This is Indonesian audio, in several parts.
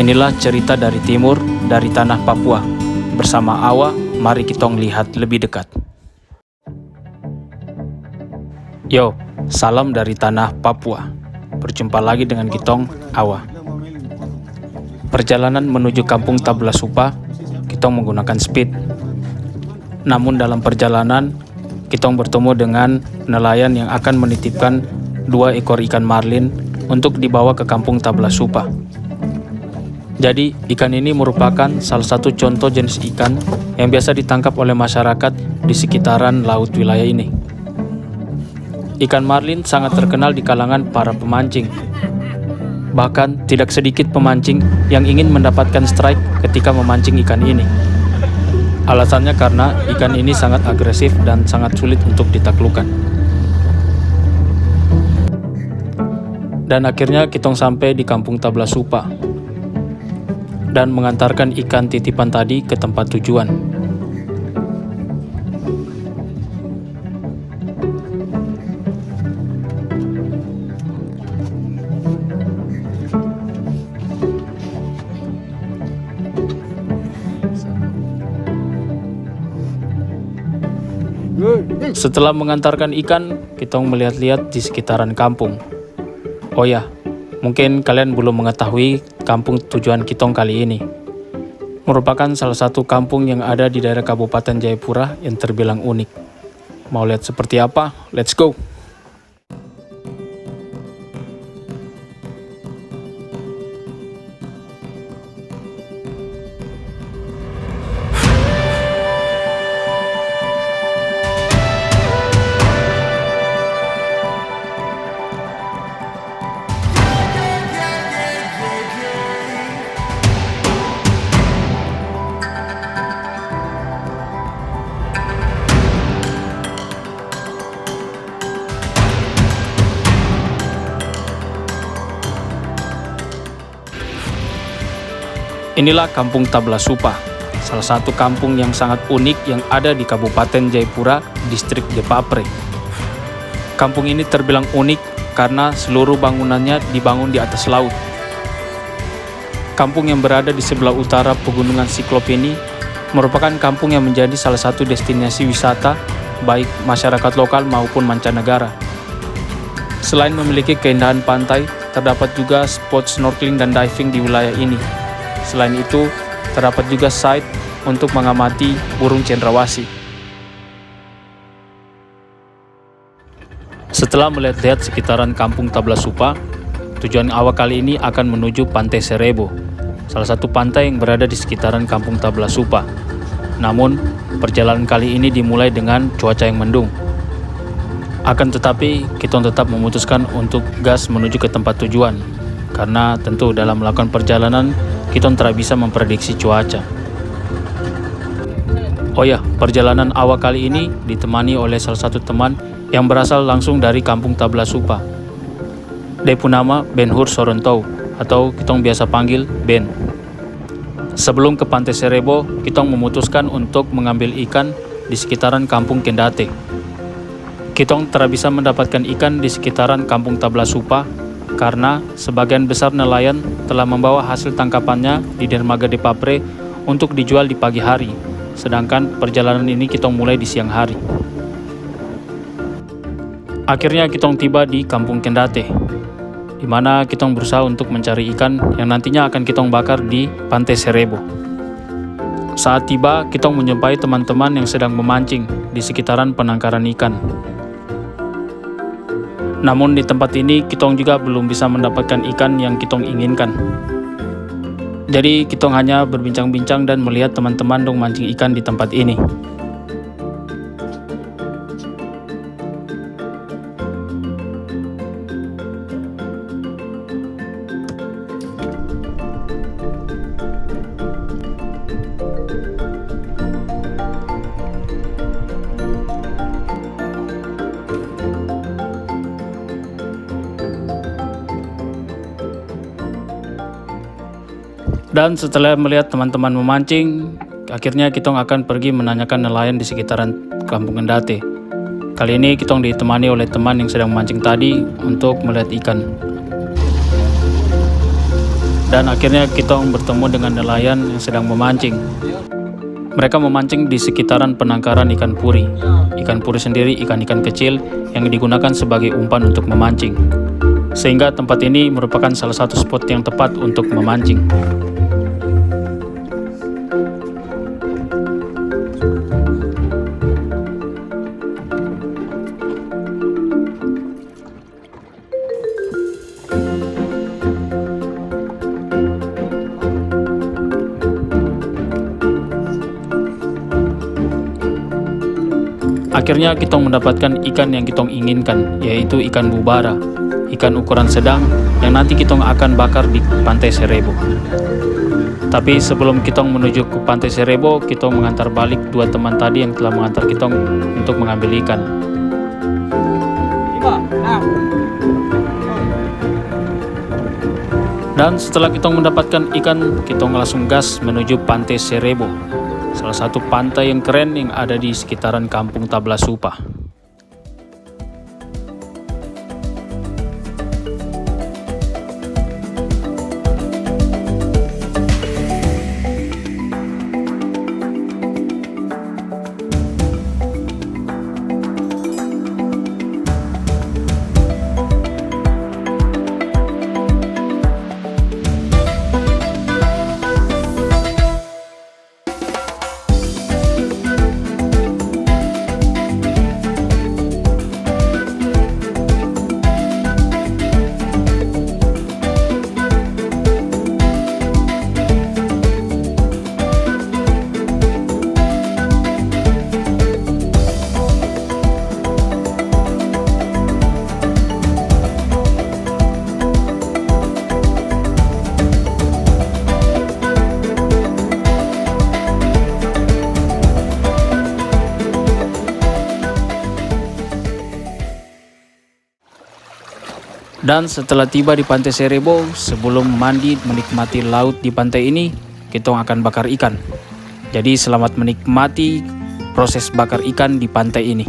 Inilah cerita dari timur, dari tanah Papua. Bersama Awa, mari kitong lihat lebih dekat. Yo, salam dari tanah Papua. Berjumpa lagi dengan kitong, Awa. Perjalanan menuju kampung Tablasupa, kitong menggunakan speed. Namun dalam perjalanan, kitong bertemu dengan nelayan yang akan menitipkan 2 ekor ikan marlin untuk dibawa ke kampung Tablasupa. Jadi, ikan ini merupakan salah satu contoh jenis ikan yang biasa ditangkap oleh masyarakat di sekitaran laut wilayah ini. Ikan marlin sangat terkenal di kalangan para pemancing. Bahkan, tidak sedikit pemancing yang ingin mendapatkan strike ketika memancing ikan ini. Alasannya karena ikan ini sangat agresif dan sangat sulit untuk ditaklukkan. Dan akhirnya kitong sampai di kampung Tablasupa dan mengantarkan ikan titipan tadi ke tempat tujuan. Setelah mengantarkan ikan, kitong melihat-lihat di sekitaran kampung. Oh ya, mungkin kalian belum mengetahui kampung tujuan kitong kali ini. Merupakan salah satu kampung yang ada di daerah Kabupaten Jayapura yang terbilang unik. Mau lihat seperti apa? Let's go! Inilah kampung Tablasupa, salah satu kampung yang sangat unik yang ada di Kabupaten Jayapura, distrik Depapre. Kampung ini terbilang unik karena seluruh bangunannya dibangun di atas laut. Kampung yang berada di sebelah utara pegunungan Siklop ini merupakan kampung yang menjadi salah satu destinasi wisata baik masyarakat lokal maupun mancanegara. Selain memiliki keindahan pantai, terdapat juga spot snorkeling dan diving di wilayah ini. Selain itu, terdapat juga site untuk mengamati burung cendrawasih. Setelah melihat-lihat sekitaran kampung Tablasupa, tujuan awal kali ini akan menuju Pantai Serebo, salah satu pantai yang berada di sekitaran kampung Tablasupa. Namun, perjalanan kali ini dimulai dengan cuaca yang mendung. Akan tetapi, kita tetap memutuskan untuk gas menuju ke tempat tujuan, karena tentu dalam melakukan perjalanan, kita tidak bisa memprediksi cuaca. Oh ya, perjalanan awal kali ini ditemani oleh salah satu teman yang berasal langsung dari kampung Tablasupa. Dia pun nama Ben Hur Sorontou, atau kita biasa panggil Ben. Sebelum ke Pantai Serebo, kita memutuskan untuk mengambil ikan di sekitaran kampung Kendate. Kita tidak bisa mendapatkan ikan di sekitaran kampung Tablasupa karena sebagian besar nelayan telah membawa hasil tangkapannya di dermaga Depapre untuk dijual di pagi hari, sedangkan perjalanan ini kita mulai di siang hari. Akhirnya kita tiba di kampung Kendate, di mana kita berusaha untuk mencari ikan yang nantinya akan kita bakar di Pantai Serebo. Saat tiba, kita menjumpai teman-teman yang sedang memancing di sekitaran penangkaran ikan. Namun di tempat ini kitong juga belum bisa mendapatkan ikan yang kitong inginkan. Jadi kitong hanya berbincang-bincang dan melihat teman-teman dong mancing ikan di tempat ini. Dan setelah melihat teman-teman memancing, akhirnya kita akan pergi menanyakan nelayan di sekitaran kampung Kendate. Kali ini kita ditemani oleh teman yang sedang memancing tadi untuk melihat ikan. Dan akhirnya kita bertemu dengan nelayan yang sedang memancing. Mereka memancing di sekitaran penangkaran ikan puri. Ikan puri sendiri ikan-ikan kecil yang digunakan sebagai umpan untuk memancing. Sehingga tempat ini merupakan salah satu spot yang tepat untuk memancing. Akhirnya kita mendapatkan ikan yang kita inginkan, yaitu ikan bubara, ikan ukuran sedang yang nanti kita akan bakar di Pantai Serebo. Tapi sebelum kita menuju ke Pantai Serebo, kita mengantar balik dua teman tadi yang telah mengantar kita untuk mengambil ikan. Dan setelah kita mendapatkan ikan, kita langsung gas menuju Pantai Serebo, salah satu pantai yang keren yang ada di sekitaran Kampung Tablasupa. Dan setelah tiba di Pantai Serebo, sebelum mandi menikmati laut di pantai ini, kita akan bakar ikan. Jadi selamat menikmati proses bakar ikan di pantai ini.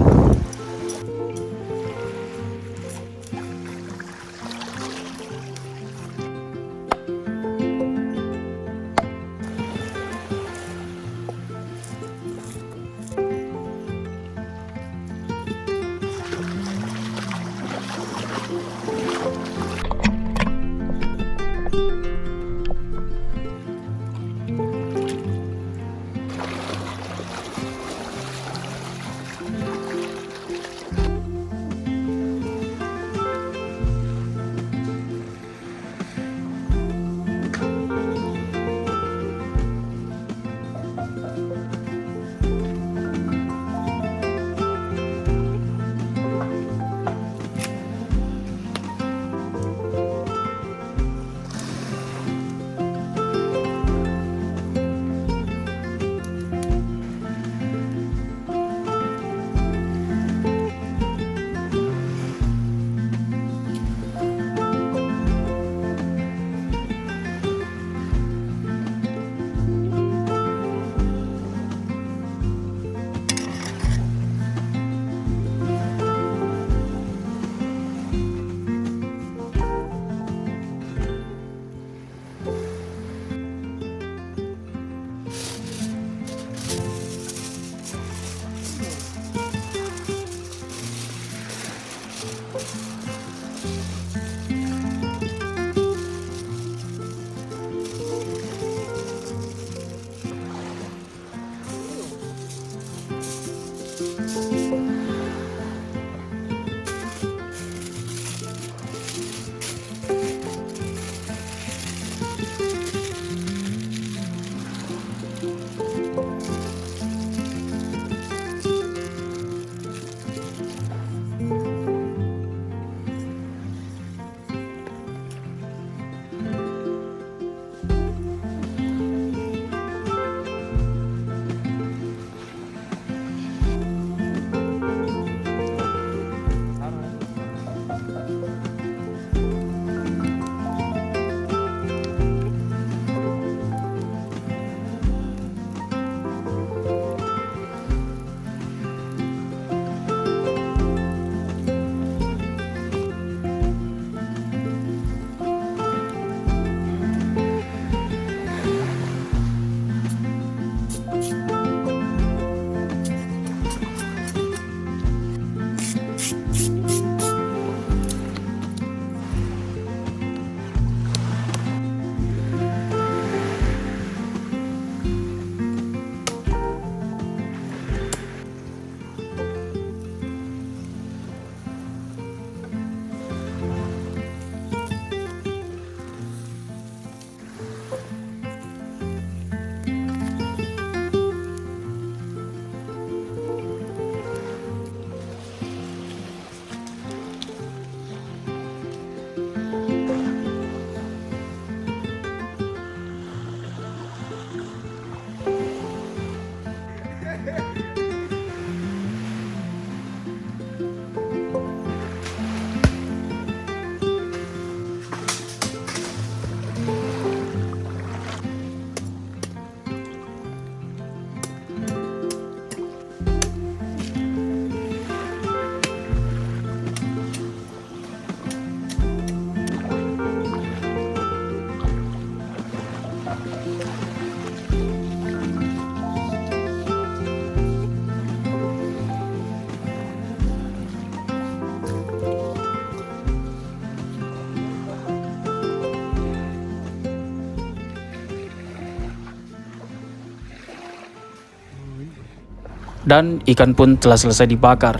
Dan ikan pun telah selesai dibakar.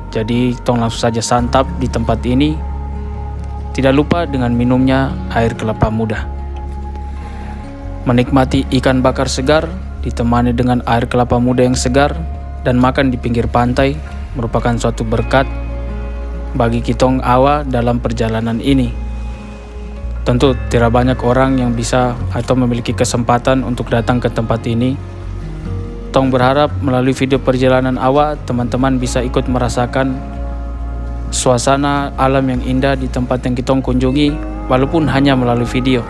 Jadi tong langsung saja santap di tempat ini. Tidak lupa dengan minumnya air kelapa muda. Menikmati ikan bakar segar ditemani dengan air kelapa muda yang segar dan makan di pinggir pantai merupakan suatu berkat bagi kitong awa dalam perjalanan ini. Tentu tidak banyak orang yang bisa atau memiliki kesempatan untuk datang ke tempat ini. Tong berharap melalui video perjalanan awa, teman-teman bisa ikut merasakan suasana alam yang indah di tempat yang kita kunjungi, walaupun hanya melalui video.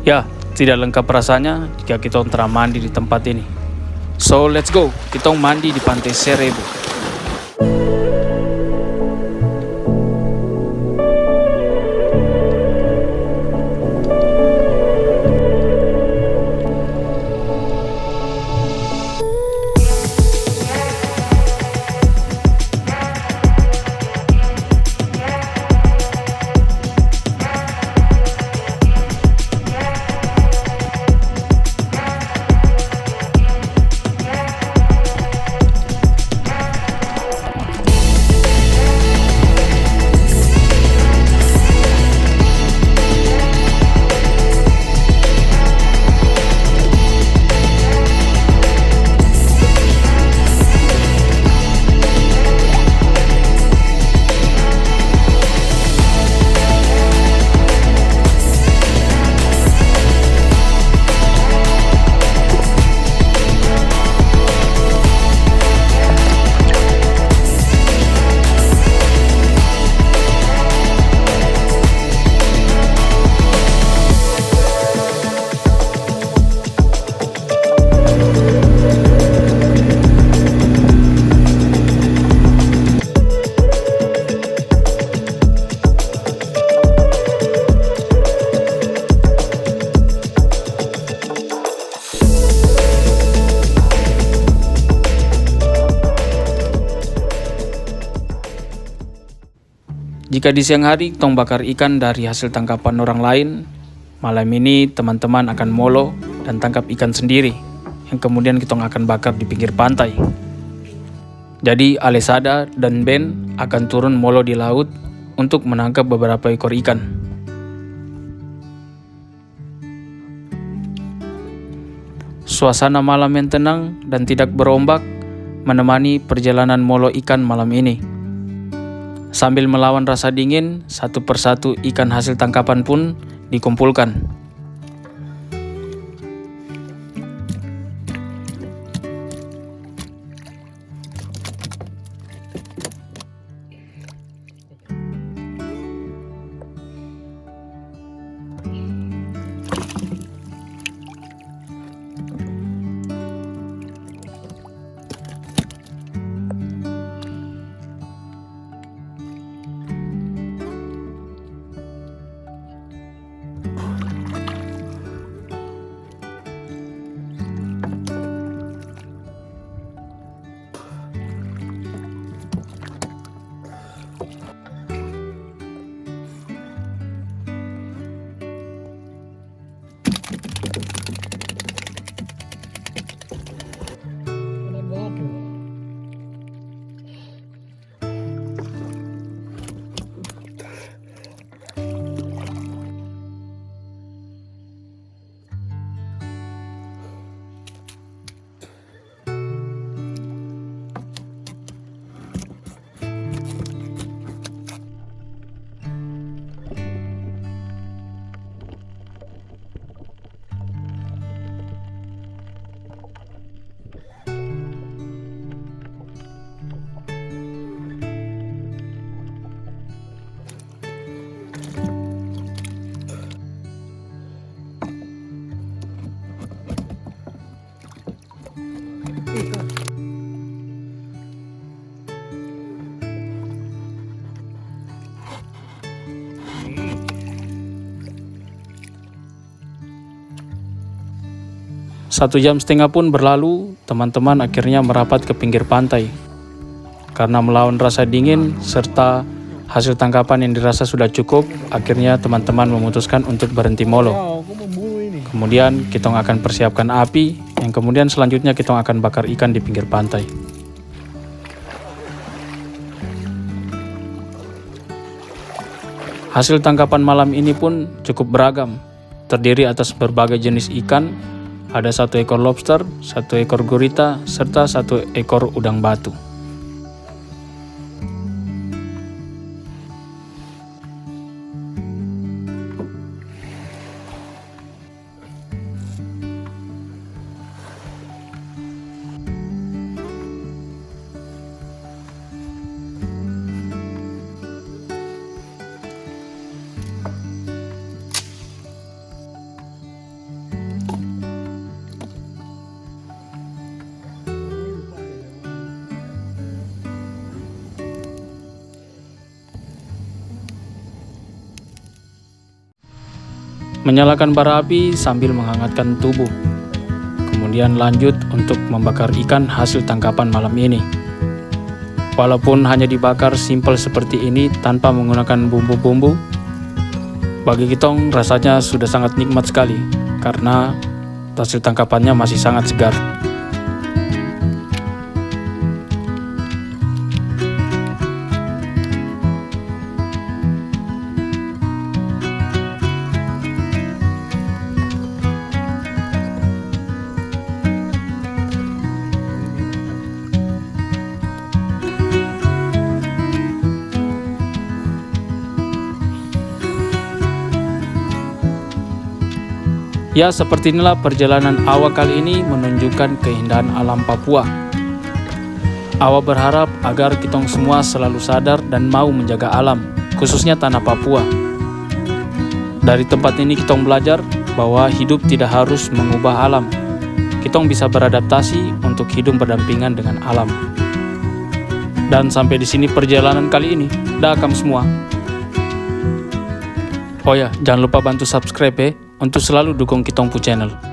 Ya, tidak lengkap rasanya jika kita telah mandi di tempat ini. So let's go, kita mandi di Pantai Serebu. Jika di siang hari tong bakar ikan dari hasil tangkapan orang lain, malam ini teman-teman akan molo dan tangkap ikan sendiri yang kemudian kita akan bakar di pinggir pantai. Jadi Alesada dan Ben akan turun molo di laut untuk menangkap beberapa ekor ikan. Suasana malam yang tenang dan tidak berombak menemani perjalanan molo ikan malam ini. Sambil melawan rasa dingin, satu persatu ikan hasil tangkapan pun dikumpulkan. 1,5 jam pun berlalu, teman-teman akhirnya merapat ke pinggir pantai. Karena melawan rasa dingin serta hasil tangkapan yang dirasa sudah cukup, akhirnya teman-teman memutuskan untuk berhenti molo. Kemudian kita akan persiapkan api, yang kemudian selanjutnya kita akan bakar ikan di pinggir pantai. Hasil tangkapan malam ini pun cukup beragam, terdiri atas berbagai jenis ikan. Ada 1 ekor lobster, 1 ekor gurita, serta 1 ekor udang batu. Menyalakan bara api sambil menghangatkan tubuh. Kemudian lanjut untuk membakar ikan hasil tangkapan malam ini. Walaupun hanya dibakar simpel seperti ini tanpa menggunakan bumbu-bumbu, bagi kitong rasanya sudah sangat nikmat sekali karena hasil tangkapannya masih sangat segar. Ya, seperti inilah perjalanan Awa kali ini menunjukkan keindahan alam Papua. Awa berharap agar kitong semua selalu sadar dan mau menjaga alam, khususnya tanah Papua. Dari tempat ini kitong belajar bahwa hidup tidak harus mengubah alam. Kitong bisa beradaptasi untuk hidup berdampingan dengan alam. Dan sampai di sini perjalanan kali ini. Dakam semua. Oh ya, jangan lupa bantu subscribe ya, untuk selalu dukung Kitong Pu Channel.